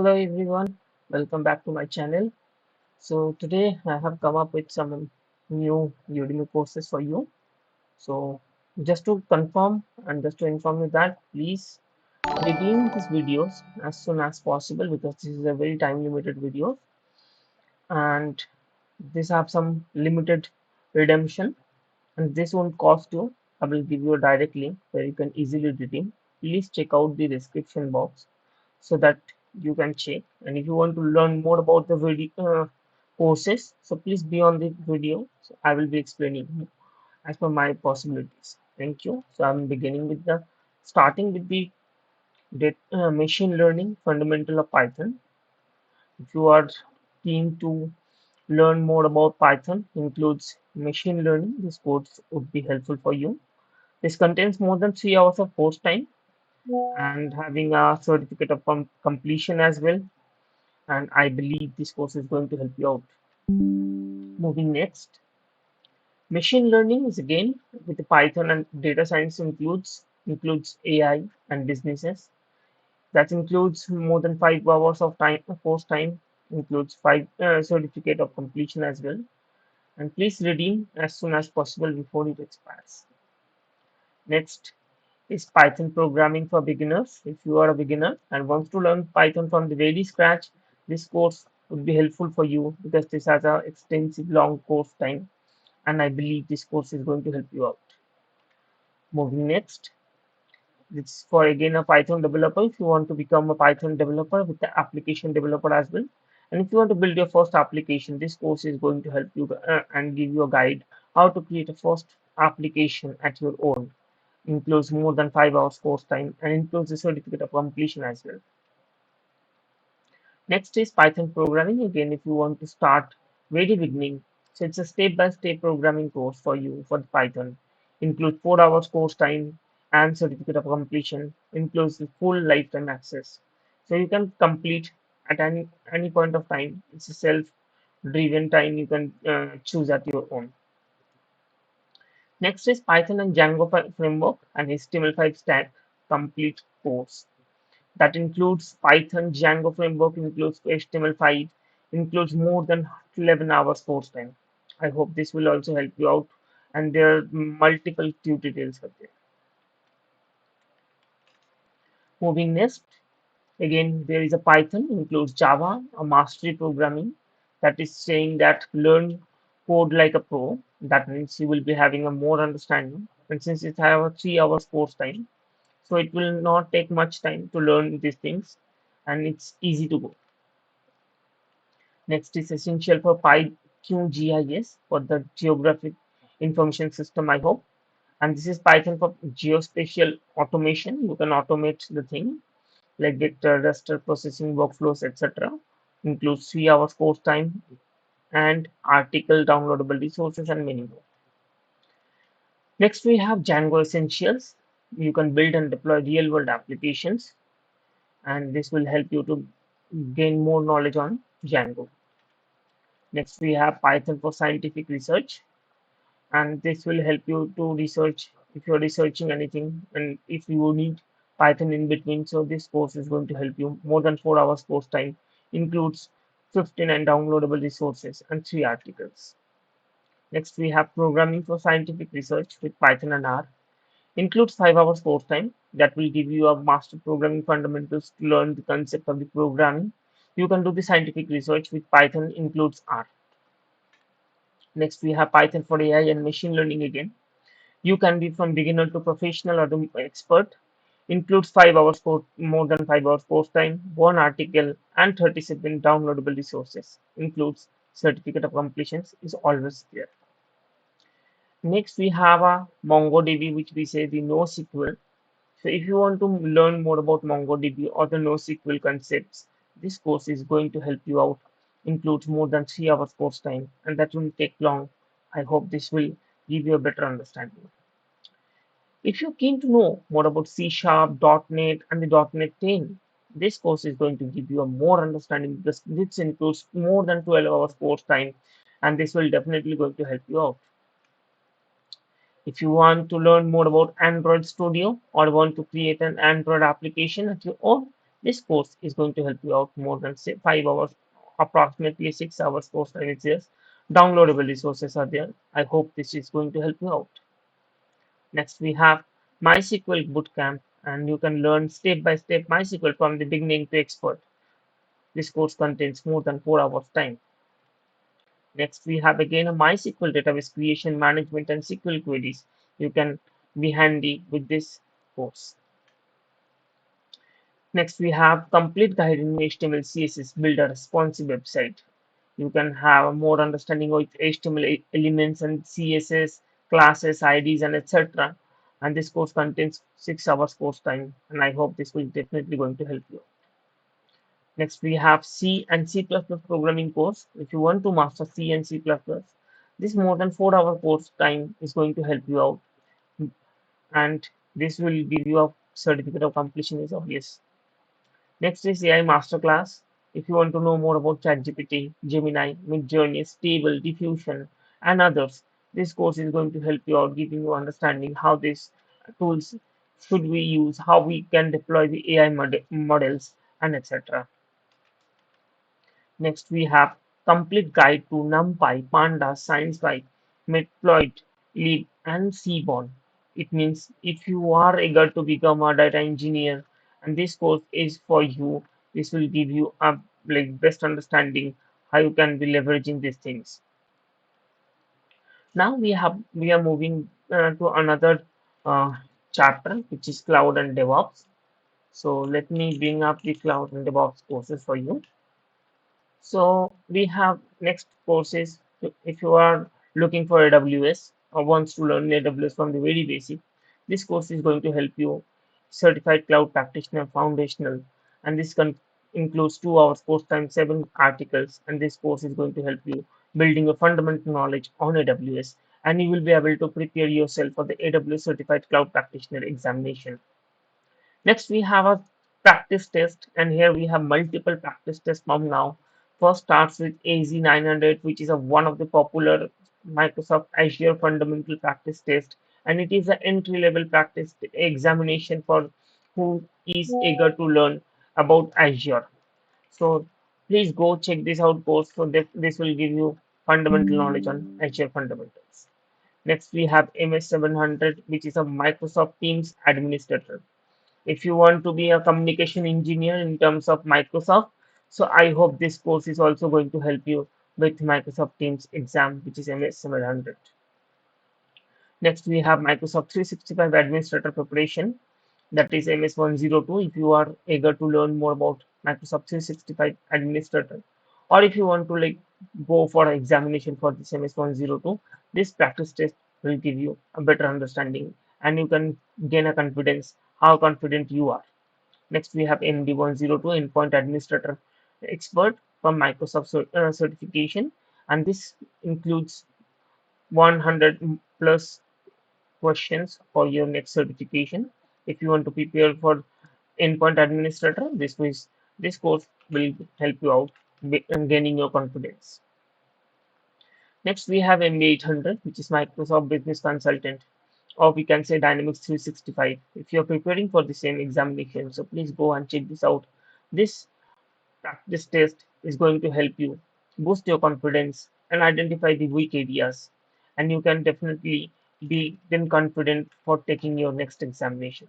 Hello everyone, welcome back to my channel. So today I have come up with some new Udemy courses for you. So just to confirm and just to inform you that please redeem these videos as soon as possible because this is a very time limited video and these have some limited redemption and this won't cost you. I will give you a direct link where you can easily redeem. Please check out the description box so that you can check. And if you want to learn more about the video courses, so please be on the video. So I will be explaining as per my possibilities. Thank you. So I'm beginning with the starting with the machine learning fundamental of Python. If you are keen to learn more about Python, includes machine learning, this course would be helpful for you. This contains more than 3 hours of course time and having a certificate of completion as well. And I believe this course is going to help you out. Moving next, machine learning is again with the Python and data science includes AI and businesses. That includes more than 5 hours of time course time, includes five certificate of completion as well. And please redeem as soon as possible before it expires. Next is Python programming for beginners. If you are a beginner and wants to learn Python from the very scratch, this course would be helpful for you because this has a extensive long course time and I believe this course is going to help you out. Moving next, it's for again a Python developer if you want to become a Python developer with the application developer as well. And if you want to build your first application, this course is going to help you and give you a guide how to create a first application at your own. Includes more than 5 hours course time and includes the certificate of completion as well. Next is Python programming. Again, if you want to start very beginning, so it's a step-by-step programming course for you for Python. Includes 4 hours course time and certificate of completion. Includes the full lifetime access. So you can complete at any point of time. It's a self-driven time you can choose at your own. Next is Python and Django framework and HTML5 stack complete course. That includes Python, Django framework, includes HTML5, includes more than 11 hours course time. I hope this will also help you out. And there are multiple tutorials out there. Moving next, again, there is a Python, includes Java, a mastery programming that is saying that learn code like a pro. That means you will be having a more understanding. And since it have a 3 hours course time, so it will not take much time to learn these things and it's easy to go. Next is essential for PyQGIS for the geographic information system, I hope. And this is Python for geospatial automation. You can automate the thing like vector, raster processing, workflows, etc. Includes 3 hours course time and article downloadable resources and many more. Next, we have Django Essentials. You can build and deploy real world applications, and this will help you to gain more knowledge on Django. Next, we have Python for scientific research, and this will help you to research if you're researching anything and if you need Python in between. So this course is going to help you. More than 4 hours course time, includes 59 downloadable resources and 3 articles. Next, we have programming for scientific research with Python and R. Includes 5 hours course time that will give you a master programming fundamentals to learn the concept of the programming. You can do the scientific research with Python, includes R. Next, we have Python for AI and machine learning again. You can be from beginner to professional or to expert. Includes 5 hours more than 5 hours course time, 1 article, and 37 downloadable resources. Includes certificate of completions is always there. Next, we have a MongoDB, which we say the NoSQL. So if you want to learn more about MongoDB or the NoSQL concepts, this course is going to help you out. Includes more than 3 hours course time, and that won't take long. I hope this will give you a better understanding. If you're keen to know more about C Sharp, .NET, and the .NET 10, this course is going to give you a more understanding because this includes more than 12 hours course time, and this will definitely going to help you out. If you want to learn more about Android Studio or want to create an Android application at your own, This course is going to help you out more than say 5 hours, approximately 6 hours course time is there. Downloadable resources are there. I hope this is going to help you out. Next, we have MySQL Bootcamp, and you can learn step by step MySQL from the beginning to expert. This course contains more than 4 hours time. Next, we have again a MySQL database creation, management, and SQL queries. You can be handy with this course. Next, we have complete guide in HTML, CSS, build a responsive website. You can have more understanding of HTML elements and CSS, classes, IDs, and etc. And this course contains 6 hours course time, and I hope this will definitely going to help you. Next, we have C and C++ programming course. If you want to master C and C++, this more than 4 hour course time is going to help you out, and this will give you a certificate of completion is obvious. Next is AI Masterclass. If you want to know more about ChatGPT, Gemini, Midjourney, Stable, Diffusion, and others, this course is going to help you out, giving you understanding how these tools should we use, how we can deploy the AI models, and etc. Next, we have complete guide to NumPy, Pandas, SciencePy, Matplotlib, and Seaborn. It means if you are eager to become a data engineer, and this course is for you, this will give you a best understanding how you can be leveraging these things. Now we are moving to another uh, chapter, which is cloud and DevOps. So let me bring up the cloud and DevOps courses for you. So we have next courses. If you are looking for AWS or wants to learn AWS from the very basic, this course is going to help you certified cloud practitioner foundational, and this includes 2 hours course time, 7 articles, and this course is going to help you building a fundamental knowledge on AWS, and you will be able to prepare yourself for the AWS certified cloud practitioner examination. Next, we have a practice test, and here we have multiple practice tests from now. First starts with AZ900, which is one of the popular Microsoft Azure fundamental practice test, and it is an entry-level practice examination for who is eager to learn about Azure. So please go check this out course. So this will give you fundamental knowledge on Azure fundamentals. Next, we have MS700, which is a Microsoft Teams administrator. If you want to be a communication engineer in terms of Microsoft, so I hope this course is also going to help you with Microsoft Teams exam, which is MS 700. Next, we have Microsoft 365 Administrator Preparation, that is MS 102. If you are eager to learn more about Microsoft 365 Administrator, or if you want to go for an examination for this MS 102, this practice test will give you a better understanding, and you can gain a confidence how confident you are. Next, we have MD102 Endpoint Administrator Expert from Microsoft certification, and this includes 100 plus questions for your next certification. If you want to prepare for Endpoint Administrator, this course will help you out in gaining your confidence. Next, we have MB800, which is Microsoft Business Consultant, or we can say Dynamics 365. If you're preparing for the same examination, so please go and check this out. This practice test is going to help you boost your confidence and identify the weak areas, and you can definitely be then confident for taking your next examination.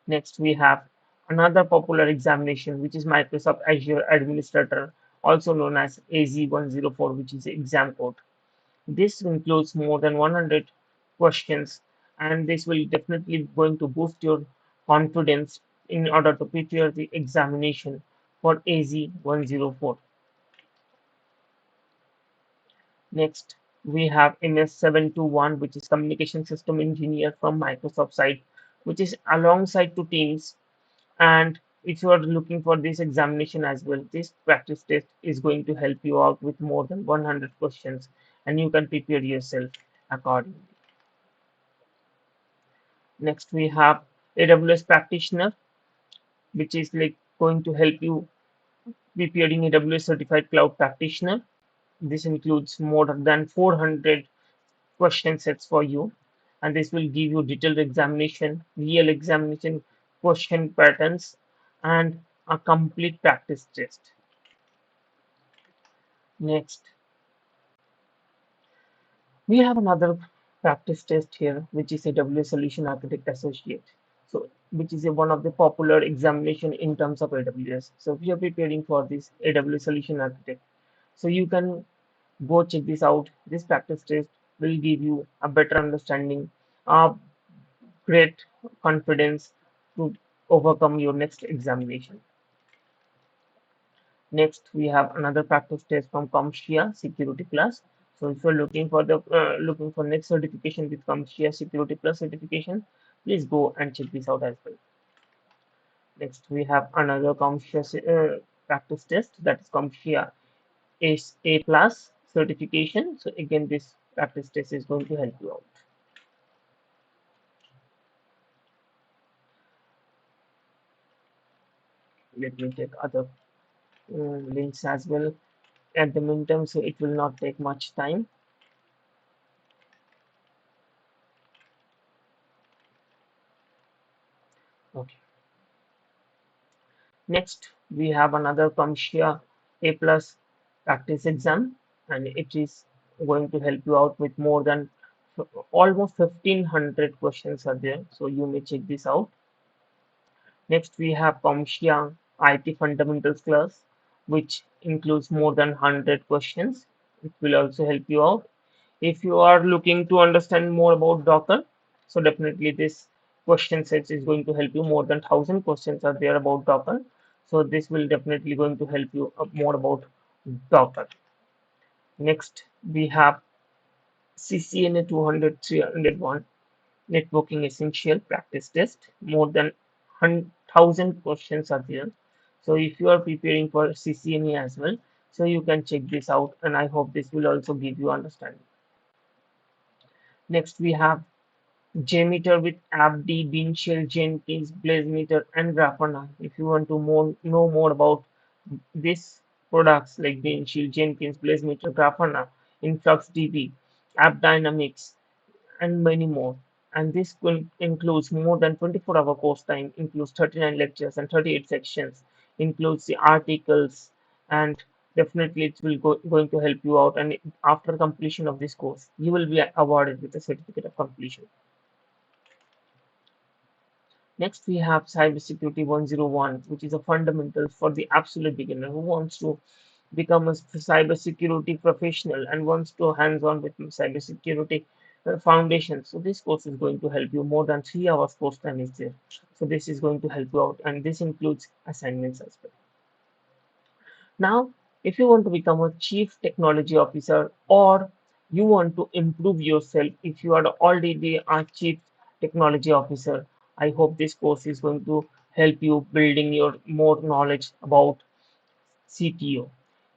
Next, we have another popular examination, which is Microsoft Azure Administrator, also known as AZ104, which is the exam code. This includes more than 100 questions, and this will definitely going to boost your confidence in order to prepare the examination for AZ104. Next, we have MS721, which is Communication System Engineer from Microsoft side, which is alongside to Teams. And if you are looking for this examination as well, this practice test is going to help you out with more than 100 questions, and you can prepare yourself accordingly. Next, we have AWS Practitioner, which is going to help you preparing AWS Certified Cloud Practitioner. This includes more than 400 question sets for you, and this will give you detailed examination, real examination question patterns, and a complete practice test. Next, we have another practice test here, which is AWS Solution Architect Associate. So, which is one of the popular examination in terms of AWS. So, if you are preparing for this AWS Solution Architect, so you can go check this out. This practice test will give you a better understanding, great confidence to overcome your next examination. Next, we have another practice test from CompTIA Security Plus. So if you're looking for next certification with CompTIA Security Plus certification, please go and check this out as well. Next, we have another CompTIA practice test, that is CompTIA A Plus certification. So again, this practice test is going to help you out. Let me take other links as well at the meantime, so it will not take much time. Okay. Next, we have another CompTIA A Plus practice exam, and it is going to help you out with more than almost 1500 questions are there. So you may check this out. Next, we have CompTIA IT Fundamentals class, which includes more than 100 questions. It will also help you out. If you are looking to understand more about Docker, so definitely this question set is going to help you. More than 1000 questions are there about Docker. So this will definitely going to help you more about Docker. Next, we have CCNA 200 301 networking essential practice test. More than 1000 questions are there. So if you are preparing for CCNA as well, so you can check this out, and I hope this will also give you understanding. Next, we have JMeter with AppD, Beanshell, Jenkins, BlazeMeter, and Grafana. If you want to know more about these products like Beanshell, Jenkins, BlazeMeter, Grafana, InfluxDB, AppDynamics, and many more. And this includes more than 24-hour course time, includes 39 lectures and 38 sections, includes the articles, and definitely it will going to help you out. And after completion of this course, you will be awarded with a certificate of completion. Next, we have Cybersecurity 101, which is a fundamental for the absolute beginner who wants to become a cybersecurity professional and wants to hands-on with cybersecurity foundation. So this course is going to help you. More than 3 hours course time is there. So this is going to help you out, and this includes assignments as well. Now, if you want to become a chief technology officer, or you want to improve yourself, if you are already a chief technology officer, I hope this course is going to help you building your more knowledge about CTO.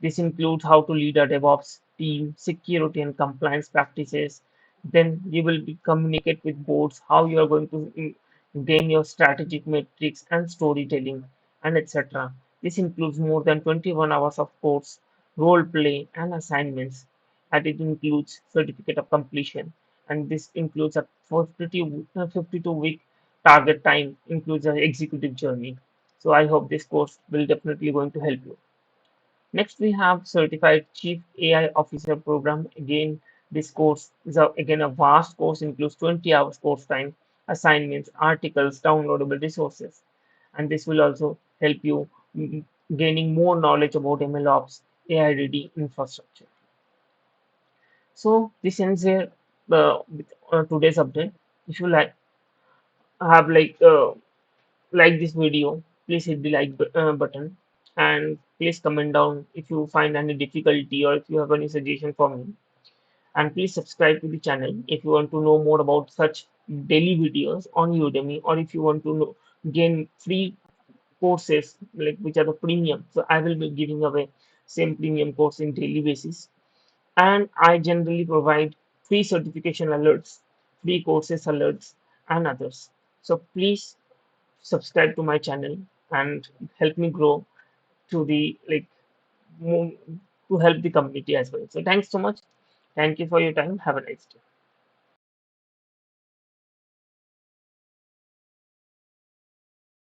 This includes how to lead a DevOps team, security and compliance practices. Then you will communicate with boards, how you are going to gain your strategic metrics and storytelling, and etc. This includes more than 21 hours of course, role play, and assignments. And it includes certificate of completion. And this includes a 52-week target time, includes an executive journey. So I hope this course will definitely going to help you. Next, we have Certified Chief AI Officer Program. Again, this course is again a vast course, includes 20 hours course time, assignments, articles, downloadable resources, and this will also help you gaining more knowledge about MLOps, AI ready infrastructure. So this ends here with today's update. If you have like this video, please hit the button, and please comment down if you find any difficulty or if you have any suggestion for me. And please subscribe to the channel if you want to know more about such daily videos on Udemy, or if you want to gain free courses like which are the premium. So I will be giving away same premium course in daily basis. And I generally provide free certification alerts, free courses alerts, and others. So please subscribe to my channel and help me grow to the mo- to help the community as well. So thanks so much. Thank you for your time. Have a nice day.